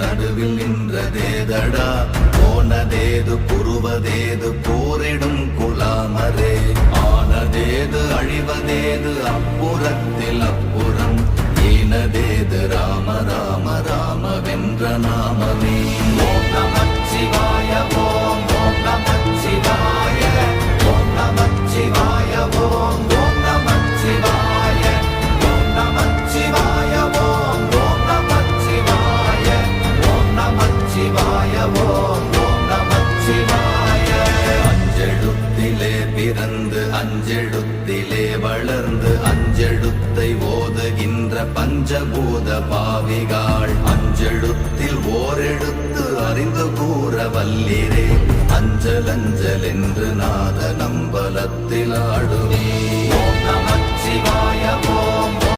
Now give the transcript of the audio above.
நடுவில் நின்றதேதடா போனதேது புருவதேது போரிடும் குலாமரே ஆனதேது அழிவதேது அப்புறத்தில் அப்புறம் ஈனதேது ராம ராம ராம வென்ற நாமமே ஓம் நமச்சிவாய ஓம் ஓம் நமச்சிவாய ஓம் நமச்சிவாய ஓம் ஓம் நமச்சிவாய ஓம் நமச்சிவாய ஓம் ஓம் நமச்சிவாய ஓம் நமச்சிவாய ஓம் ஓம் நமச்சிவாய அஞ்செழுத்திலே பிறந்து அஞ்செழுத்திலே வளர்ந்து அஞ்செழுத்தை ஓதுகின்ற பஞ்சபூத பாவிகாள் அஞ்செழுத்தில் ஓரெழுத்து அறிந்து கூற வல்லிரே அஞ்சல் அஞ்சல் என்று நாத நம்பலத்தில் ஆடுவே